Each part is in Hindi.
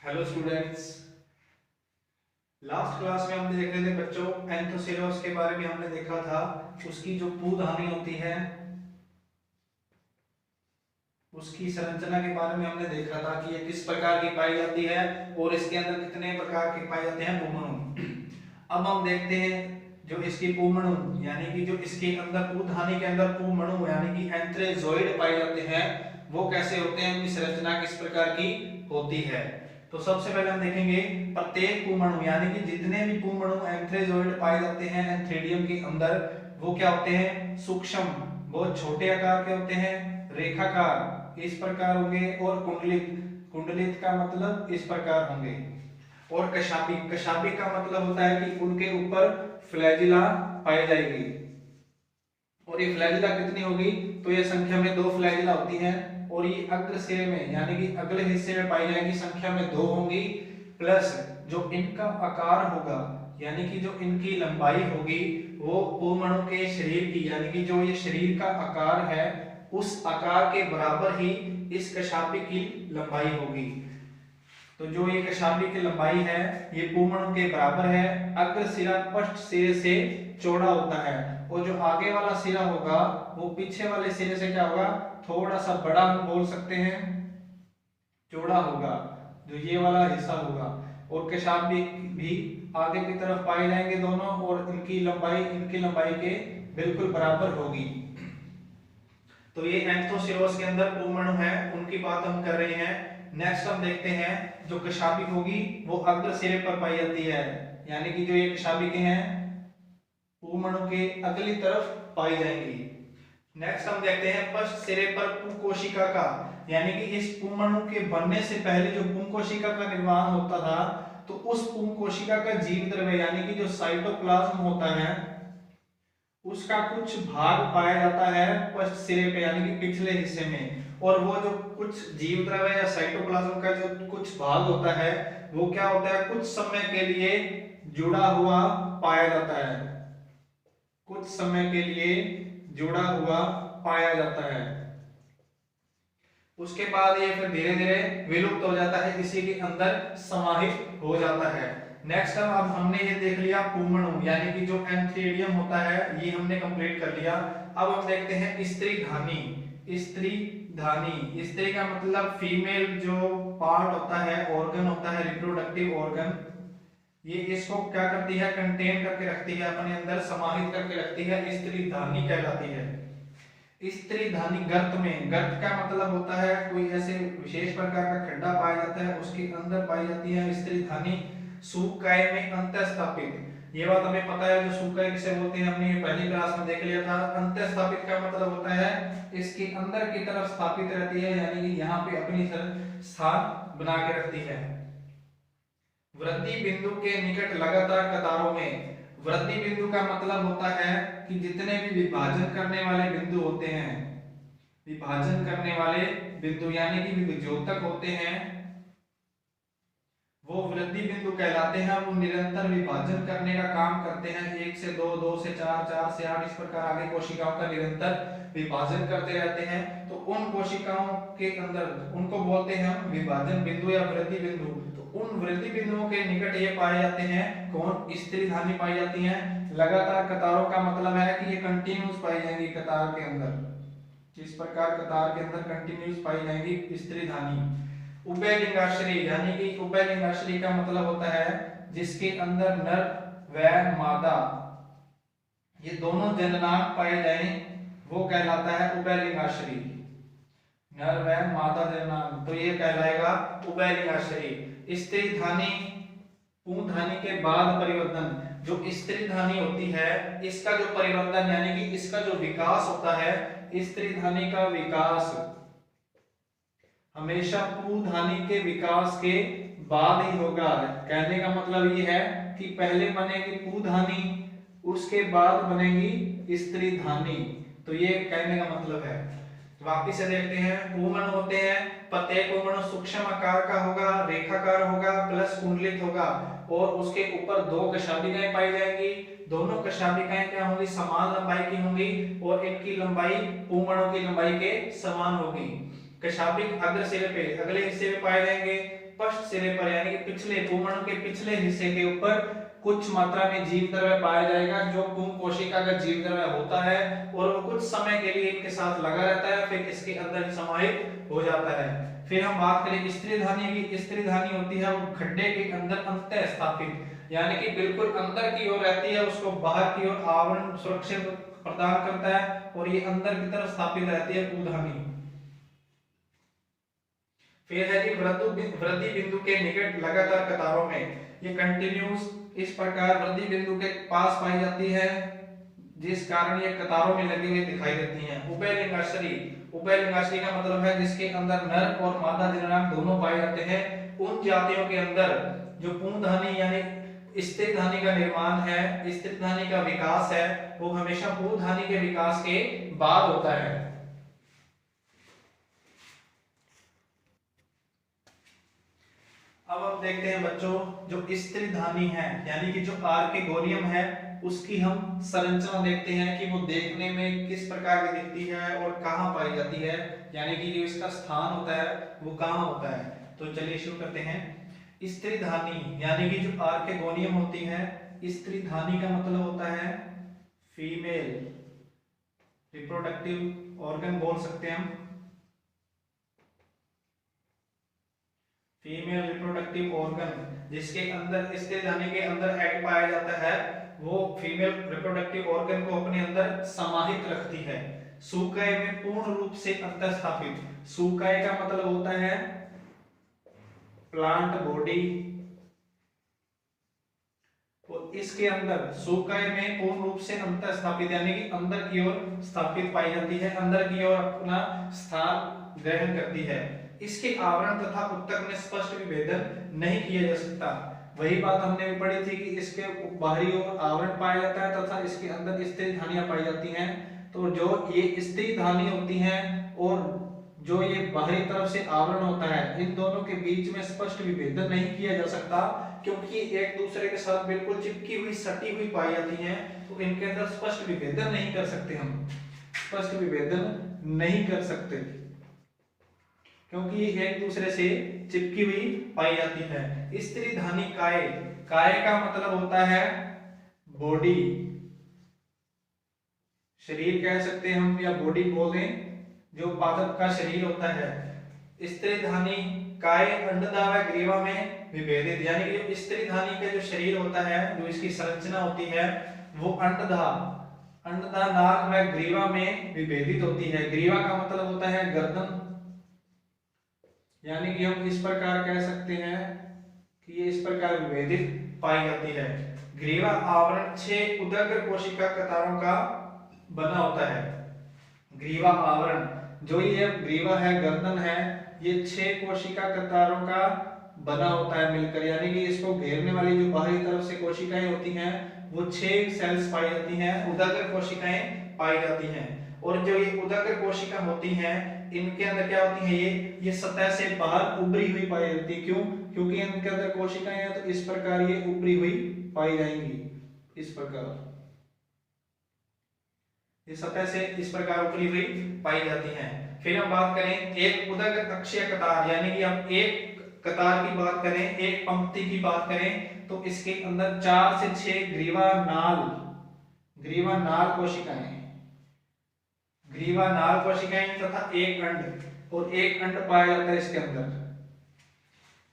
Hello students. लास्ट क्लास में हमने देख रहे थे बच्चों एंथोसेलोस के बारे में हमने देखा था। उसकी जो पूर्वधानी होती है उसकी संरचना के बारे में हमने देखा था कि ये किस प्रकार की पाई जाती है और इसके अंदर कितने प्रकार के पाए जाते हैं पुमणु। अब हम देखते हैं जो इसकी पुमणु यानी कि जो इसके अंदर पूर्वधानी के अंदर पुमणु यानी कि एंथ्रेजोइड पाए जाते हैं वो कैसे होते हैं, उनकी संरचना किस प्रकार की होती है। तो सबसे पहले हम देखेंगे प्रत्येक पुमणु यानी कि जितने भी पुमणु एंथ्रेजोइड पाए जाते हैं एंथ्रेडियम के अंदर वो क्या होते हैं, सूक्ष्म बहुत छोटे आकार के होते हैं, रेखाकार इस प्रकार होंगे और कुंडलित कुंडलित का मतलब इस प्रकार होंगे और कशापिक कशापिक का मतलब होता है कि उनके ऊपर फ्लैजिला पाई जाएगी। और ये फ्लैजिला कितनी होगी, तो ये संख्या में 2 फ्लैजिला होती हैं और ये अग्र सिरे में यानी कि अगले हिस्से में पाई जाएंगी, संख्या में 2 होंगी। प्लस जो इनका आकार होगा यानी कि जो इनकी लंबाई होगी वो पुमणु के शरीर की यानी कि जो ये शरीर का आकार है उस आकार के बराबर ही इस कशापी की लंबाई होगी। तो जो ये कशापी की लंबाई है ये पुमणु के बराबर है। अग्र सिरा पृष्ठ सिरे से चौड़ा होता है और जो आगे वाला सिरा होगा वो पीछे वाले सिरे से क्या होगा, थोड़ा सा बड़ा हम बोल सकते हैं, चौड़ा होगा जो ये वाला हिस्सा होगा। और कशापी भी आगे की तरफ पाए जाएंगे दोनों और इनकी लंबाई के बिल्कुल बराबर होगी। तो ये एंथोसेलोस के अंदर पुमणु है उनकी बात हम कर रहे हैं। नेक्स्ट हम देखते हैं जो कशापिक होगी वो अग्र सिरे पर पाई जाती है यानी कि जो ये कशापिकें हैं पुमणु के अगली तरफ पाई जाएंगी। नेक्स्ट हम देखते हैं पृष्ठ सिरे पर पुंकोशिका का यानी कि इस पुमणु के बनने से पहले जो पुंकोशिका का निर्माण होता था तो उस पुंकोशिका का जीव द्रव्य यानी कि जो साइटोप्लाज्म होता है उसका कुछ भाग पाया जाता है पृष्ठ सिरे पे यानी कि पिछले हिस्से में। और वो जो कुछ जीव द्रव्य या साइटोप्लाज्म का जो कुछ भाग होता है वो क्या होता है, कुछ समय के लिए जुड़ा हुआ पाया जाता है, कुछ समय के लिए जुड़ा हुआ पाया जाता है। उसके बाद ये फिर धीरे धीरे विलुप्त हो जाता है, इसी के अंदर समाहित हो जाता है। नेक्स्ट अब हमने ये देख लिया पुमणु यानी कि जो एंथ्रेडियम होता है ये हमने कंप्लीट कर लिया। अब हम देखते हैं स्त्री धानी। स्त्री धानी, स्त्री का मतलब फीमेल जो पार्ट होता है, ऑर्गन होता है, रिप्रोडक्टिव ऑर्गन, ये इसको क्या करती है, कंटेन करके रखती है, अपने अंदर समाहित करके रखती है, स्त्री धानी कहलाती है। स्त्री धानी गर्त में, गर्त का मतलब होता है कोई ऐसे विशेष प्रकार का खड्डा पाया जाता है उसके अंदर पाई जाती है स्त्री धानी। सूकाय में अंतःस्थापित, ये बात हमें पता है जो सूकाय किसे बोलते हैं, हमने ये पहली क्लास में देख लिया था। अंतःस्थापित का मतलब होता है इसके अंदर की तरफ स्थापित रहती है यानी कि यहाँ पे अपनी स्थान बना के रखती है। वृद्धि बिंदु के निकट लगातार कतारों में, वृद्धि बिंदु का मतलब होता है कि जितने भी विभाजन करने वाले बिंदु होते हैं, विभाजन करने वाले बिंदु यानी कि विभाजक होते हैं वो वृद्धि बिंदु कहलाते हैं। वो निरंतर विभाजन करने का काम करते हैं, 1 से 2, 2 से 4, 4 से 8 इस प्रकार आगे कोशिकाओं का निरंतर विभाजन करते रहते हैं। तो उन कोशिकाओं के अंदर उनको बोलते हैं हम विभाजन बिंदु या वृद्धि बिंदु। तो उन वृद्धि बिंदुओं के निकट ये पाए जाते हैं कौन, स्त्री धानी पाई जाती हैं। लगातार कतारों का मतलब है कि ये कंटिन्यूस पाई जाएंगी कतार के अंदर, इस प्रकार कतार के अंदर कंटिन्यूस पाई जाएंगी स्त्री धानी। उभयलिंगाश्री यानी कि उभयलिंगाश्री का मतलब होता है जिसके अंदर नर व मादा ये दोनों जननांग पाए जाएं वो कहलाता है उभयलिंगाश्री, नर व मादा जननांग, तो ये कहलाएगा उभयलिंगाश्री। स्त्री धानी पुंधानी के बाद परिवर्तन, जो स्त्री धानी होती है इसका जो परिवर्तन यानी कि इसका जो विकास होता है, स्त्री धानी का विकास हमेशा पुंधानी के विकास के बाद ही होगा। कहने का मतलब ये है कि पहले बनेगी पुंधानी उसके बाद बनेगी स्त्री धानी, तो ये कहने का मतलब है। वापिस से देखते हैं पुमणु होते हैं, प्रत्येक पुमणु सूक्ष्म आकार का होगा, रेखाकार होगा, प्लस कुंडलित होगा और उसके ऊपर 2 कशापिकाएं पाई जाएंगी। दोनों कशापिकाएं क्या होंगी, समान लंबाई की होंगी और इनकी लंबाई पुमणु की लंबाई के समान होगी। कशाभिक अग्र सिरे पे, अगले हिस्से में पाए जाएंगे। पश्च सिरे पर यानी कि पिछले पुंमणु के पिछले हिस्से के ऊपर कुछ मात्रा में जीवद्रव्य पाया जाएगा, जो पुंग कोशिका का जीवद्रव्य होता है और वो कुछ समय के लिए इनके साथ लगा रहता है, फिर इसके अंदर ही समाहित हो जाता है। फिर हम बात करें स्त्रीधानी की। स्त्रीधानी होती है वो गड्ढे के अंदर अंतः स्थापित, यानी कि बिल्कुल अंदर की ओर रहती है, उसको बाहर की ओर आवरण सुरक्षित प्रदान करता है और ये अंदर की तरफ स्थापित रहती है उधानी। फिर है जी वृद्धि बिंदु के निकट लगातार कतारों में, ये कंटिन्यूस इस प्रकार वृद्धि बिंदु के पास पाई जाती है, जिस कारण ये कतारों में लगी हुई दिखाई देती हैं। उभयलिंगाश्री, उभयलिंगाश्री का मतलब है जिसके अंदर नर और मादा जननांग दोनों पाए जाते हैं। उन जातियों के अंदर जो पूर्णधानी यानी स्त्रीधानी का निर्माण है, स्त्रीधानी का विकास है, वो हमेशा पूर्णधानी के विकास के बाद होता है। अब हम देखते हैं बच्चों, जो स्त्रीधानी है यानी कि जो आर्केगोनियम है, उसकी हम संरचना देखते हैं कि वो देखने में किस प्रकार की दिखती है और कहाँ पाई जाती है, यानी कि जो इसका स्थान होता है वो कहाँ होता है। तो चलिए शुरू करते हैं। स्त्रीधानी यानी कि जो आर्केगोनियम होती है, स्त्रीधानी का मतलब होता है फीमेल रिप्रोडक्टिव ऑर्गन बोल सकते हैं हम। फीमेल रिप्रोडक्टिव ऑर्गन जिसके अंदर स्त्रीधानी के अंदर एग पाया जाता है, वो फीमेल रिप्रोडक्टिव ऑर्गन को अपने अंदर समाहित रखती है। सूकाय में पूर्ण रूप से अंतःस्थापित, सूकाय का मतलब होता है प्लांट बॉडी, और इसके अंदर सूकाय में पूर्ण रूप से अंतःस्थापित यानी कि अंदर की ओर स्थापित पाई जाती है, अंदर की ओर अपना स्थान ग्रहण करती है। इसके आवरण तथा उत्तक में स्पष्ट विभेदन नहीं किया जा सकता। वही बात हमने भी पढ़ी थी कि इसके बाहरी ओर आवरण पाया जाता है तथा इसके अंदर स्त्रीधानियां पाई जाती हैं। तो जो ये स्त्रीधानी होती हैं और जो ये बाहरी तरफ से आवरण होता है, इन दोनों के बीच में स्पष्ट विभेदन नहीं किया जा सकता, क्योंकि एक दूसरे के साथ बिल्कुल चिपकी हुई सटी हुई पाई जाती हैं। तो इनके अंदर स्पष्ट विभेदन नहीं कर सकते, हम स्पष्ट विभेदन नहीं कर सकते क्योंकि ये एक दूसरे से चिपकी हुई पाई जाती है। स्त्रीधानी काय, काय का मतलब होता है बॉडी, शरीर कह सकते हैं हम या बॉडी बोल दें, जो पादप का शरीर होता है। स्त्रीधानी काय अंडदा व ग्रीवा में विभेदित, यानी कि जो स्त्रीधानी का जो शरीर होता है, जो इसकी संरचना होती है, वो अंडदा नाल व ग्रीवा में विभेदित होती है। ग्रीवा का मतलब होता है गर्दन, यानी कि हम इस प्रकार कह सकते हैं कि ये इस प्रकार विभेदित पाई जाती है। ग्रीवा आवरण 6 उदग्र कोशिका कतारों का बना होता है। ग्रीवा आवरण, जो ये ग्रीवा है, गर्दन है, ये 6 कोशिका कतारों का बना होता है मिलकर, यानी कि इसको घेरने वाली जो बाहरी तरफ से कोशिकाएं होती हैं, वो 6 सेल्स पाई जाती हैं, उदग्र कोशिकाएं पाई जाती हैं। और जो ये उदग्र कोशिका होती हैं, इनके अंदर क्या होती है, ये सतह से बाहर उभरी हुई पाई जाती है। क्यों? क्योंकि इनके अंदर कोशिकाएं हैं, तो इस प्रकार ये उभरी हुई पाई जाएंगी, इस प्रकार ये सतह से इस प्रकार उभरी हुई पाई जाती हैं। फिर हम बात करें एक उदग्र अक्षीय कतार, यानी कि हम एक कतार की बात करें, एक पंक्ति की बात करें, तो इसके अंदर 4 से 6 ग्रीवा नाल कोशिकाएं तथा एक अंड, और एक अंड पाया जाता है इसके अंदर।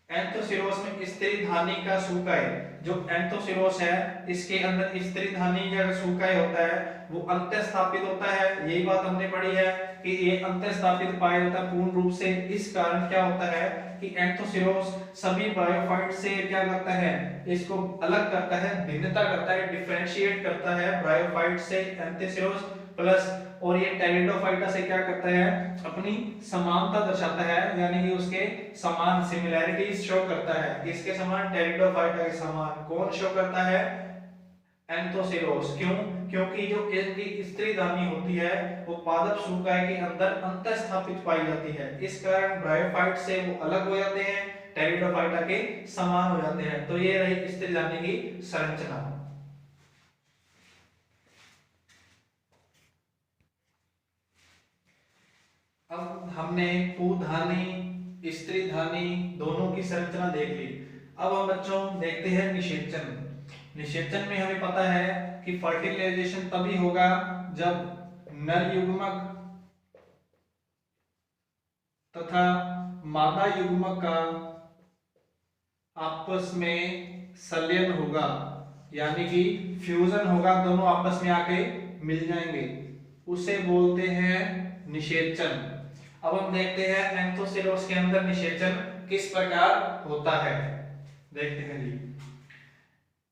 एंथोसिरोस में स्त्रीधानी का सूकाय, जो एंथोसिरोस है, इसके अंदर स्त्रीधानी का सूकाय होता है, वो अंतःस्थापित होता है। यही बात हमने पढ़ी है कि ये अंतःस्थापित पाया जाता है पूर्ण रूप से। इस कारण क्या होता है कि एंथोसिरोस सभी ब्रायोफाइट से क्या करता है, इसको अलग करता है, भिन्नता करता है, डिफरेंशिएट करता है ब्रायोफाइट से एंथोसिरोस प्लस, और ये टेरिडोफाइटा से क्या करता है, अपनी समानता दर्शाता है, यानी कि उसके समान सिमिलैरिटीज शो करता है। इसके समान टेरिडोफाइटा के समान कौन शो करता है, एंथोसिरोस। क्यों? क्योंकि जो इनकी स्त्रीधानी होती है वो पादप सूकाय के अंदर अंतःस्थापित पाई जाती है। इस कारण ब्रायोफाइट से वो अलग हो जाते हैं, टेरिडोफाइटा के समान हो जाते हैं। तो ये रही स्त्रीधानी की संरचना। अब हमने पुधानी स्त्रीधानी दोनों की संरचना देख ली। अब हम बच्चों देखते हैं निषेचन। निषेचन में हमें पता है कि फर्टिलाइजेशन तभी होगा जब नर युग्मक तथा मादा युग्मक का आपस में संलयन होगा, यानी कि फ्यूजन होगा, दोनों आपस में आके मिल जाएंगे, उसे बोलते हैं निषेचन। अब हम देखते हैं एंथोसिरोस के अंदर निषेचन किस प्रकार होता है, देखते हैं जी।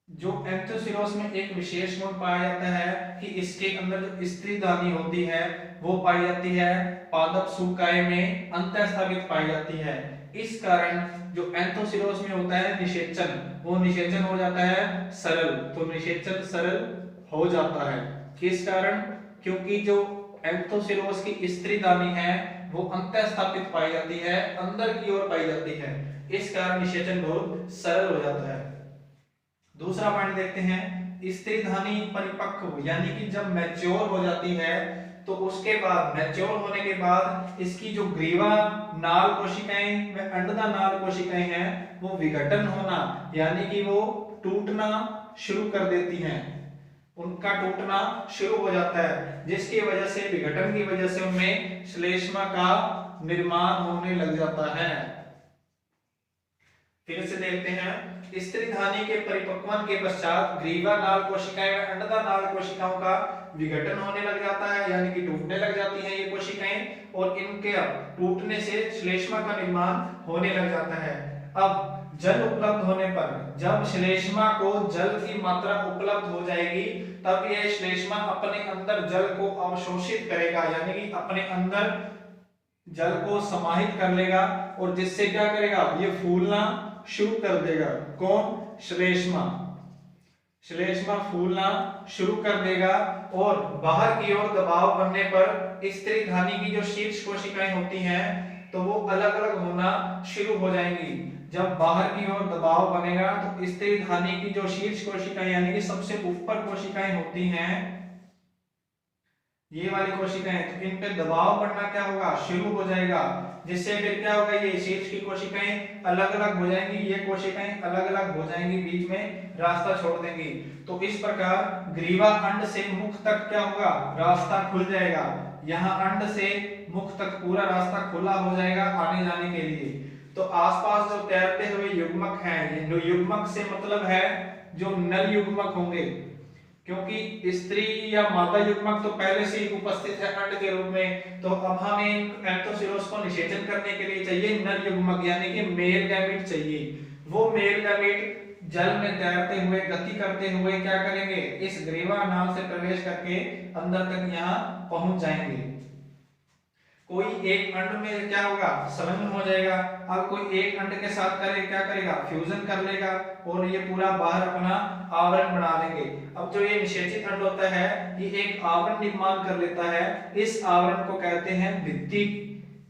जो एंथोसिरोस में एक विशेष गुण पाया जाता है कि इसके अंदर जो स्त्रीधानी होती है वो पाई जाती है पादप सूकाय में अंतःस्थापित पाई जाती है। इस कारण जो एंथोसिरोस में होता है निषेचन, वो निषेचन हो जाता है सरल। तो निषेचन सरल हो जाता है किस कारण? क्योंकि जो एंथोसिरोस की स्त्रीधानी है वो अंतःस्थापित पाई जाती है, अंदर की ओर पाई जाती है, इस कारण निषेचन बहुत सरल हो जाता है। दूसरा पॉइंट देखते हैं, स्त्रीधानी परिपक्व यानी कि जब मैच्योर हो जाती है तो उसके बाद मैच्योर होने के बाद इसकी जो ग्रीवा नाल कोशिकाएं व अंडदा नाल कोशिकाएं हैं वो विघटन होना यानी कि वो टूटना शुरू कर देती हैं, उनका टूटना शुरू हो जाता है, जिसकी वजह से विघटन की वजह से उनमें श्लेष्मा का निर्माण होने लग जाता है। फिर से देखते हैं, स्त्रीधानी के परिपक्वन के पश्चात ग्रीवा नाल कोशिकाएं व अंडदा नाल कोशिकाओं का विघटन होने लग जाता है, यानी कि टूटने लग जाती हैं ये कोशिकाएं, और इनके टूटने से श्लेष्मा का निर्माण होने लग जाता है। अब जल उपलब्ध होने पर, जब श्लेष्मा को जल की मात्रा उपलब्ध हो जाएगी तब यह श्लेष्मा अपने अंदर जल को अवशोषित करेगा, यानी कि अपने अंदर जल को समाहित कर लेगा, और जिससे क्या करेगा, ये फूलना शुरू कर देगा। कौन? श्लेष्मा। श्लेष्मा फूलना शुरू कर देगा और बाहर की ओर दबाव बनने पर स्त्रीधानी की जो शीर्ष कोशिकाएं होती हैं तो वो अलग अलग होना शुरू हो जाएंगी। जब बाहर की ओर दबाव बनेगा तो स्त्रीधानी की जो शीर्ष कोशिकाएं यानी कि सबसे ऊपर कोशिकाएं होती हैं, ये वाली कोशिकाएं, तो इन पे दबाव पड़ना क्या होगा, शुरू हो जाएगा, जिससे फिर क्या होगा, ये शीर्ष की कोशिकाएं अलग अलग हो जाएंगी, ये कोशिकाएं अलग अलग हो जाएंगी, बीच में रास्ता छोड़ देंगी। तो इस प्रकार ग्रीवा अंड से मुख तक क्या होगा, रास्ता खुल जाएगा। यहाँ अंड से मुख तक पूरा रास्ता खुला हो जाएगा आने जाने के लिए। तो आसपास जो तैरते हुए युग्मक हैं, जो युग्मक से मतलब है जो नर युग्मक होंगे, क्योंकि स्त्री या मादा युग्मक तो पहले से ही उपस्थित है अंड के रूप में, तो अब हमें एंथोसिरोस को निषेचन करने के लिए चाहिए नर युग्मक यानी कि मेल गैमेट चाहिए। वो मेल गैमेट जल में तैरते हुए, गति करते हुए क्या करेंगे, इस ग्रीवा नाल से प्रवेश करके अंदर तक यहाँ पहुंच जाएंगे। कोई एक अंड में क्या होगा, संलग्न हो जाएगा। अब कोई एक अंड के साथ क्या करेगा, फ्यूजन कर लेगा और ये पूरा बाहर अपना आवरण बना लेंगे। अब जो ये निषेचित अंड होता है ये एक आवरण निर्माण कर लेता है, इस आवरण को कहते हैं भित्ति।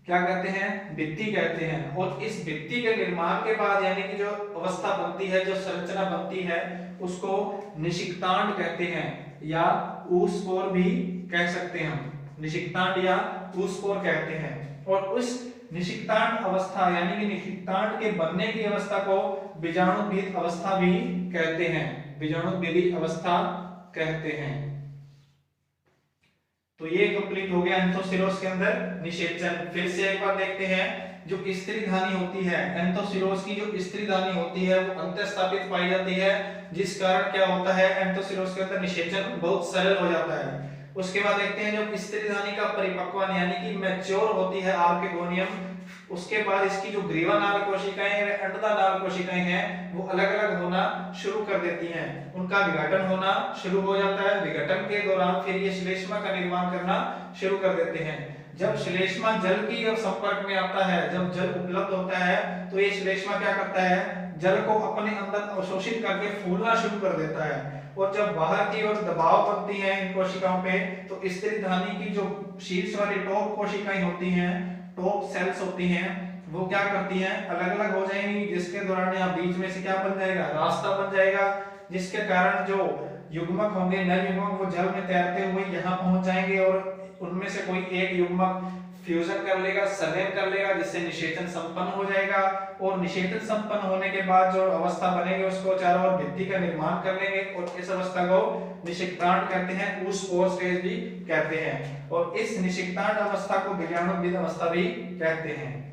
क्या कहते हैं, भित्ति कहते हैं। और इस भित्ति के निर्माण के बाद यानी कि जो अवस्था बनती है, जो संरचना बनती है, उसको निषिक्तांड कहते हैं या ऊस्पोर भी कह सकते हैं हम, निषिक्तांड या ऊस्पोर कहते हैं। और उस निषिक्तांड अवस्था यानी कि निषिक्तांड के बनने की अवस्था को बीजाणुभेद अवस्था भी कहते हैं, बीजाणुभेदी अवस्था कहते हैं। तो ये कंप्लीट हो गया एंथोसिरोस के अंदर निषेचन। फिर से एक बार देखते हैं, जो स्त्रीधानी होती है, एंथोसिरोस की जो स्त्रीधानी होती है वो अंतःस्थापित पाई जाती है, जिस कारण क्या होता है, एंथोसिरोस के अंदर निषेचन बहुत सरल हो जाता है। उसके बाद देखते हैं जब स्त्रीधानी का परिपक्वन यानी कि मैच्योर होती है आर्किगोनियम, उसके बाद इसकी जो ग्रीवा नाल कोशिकाएं हैं, अंडदा नाल कोशिकाएं हैं, वो अलग अलग होना शुरू कर देती हैं, उनका विघटन होना शुरू हो जाता है। विघटन के दौरान फिर ये श्लेष्मा का निर्माण करना शुरू कर देते हैं। जब श्लेष्मा जल की संपर्क में आता है, जब जल उपलब्ध होता है तो ये श्लेष्मा क्या करता है, जल को अपने अंदर अवशोषित करके फूलना शुरू कर देता है। और जब बाहर की ओर दबाव बनती है इन कोशिकाओं पे, तो स्त्रीधानी की जो शीर्ष वाली टॉप कोशिकाएं होती हैं, टॉप सेल्स होती हैं, वो क्या करती हैं, अलग अलग हो जाएंगी, जिसके दौरान यहाँ बीच में से क्या बन जाएगा, रास्ता बन जाएगा, जिसके कारण जो युग्मक होंगे, नर युग्मक, वो जल में तैरते हुए यहाँ पहुंच जाएंगे और उनमें से कोई एक युग्मक फ्यूजन कर लेगा, संलयन कर लेगा, जिससे निषेचन संपन्न हो जाएगा। और निषेचन संपन्न होने के बाद जो अवस्था बनेगी उसको चारों ओर भित्ति का निर्माण कर लेंगे और इस अवस्था को निषिक्तांड कहते हैं, ऊष्पोर स्टेज भी कहते हैं। और इस निषिक्तांड अवस्था को विजाणुविद अवस्था भी कहते हैं।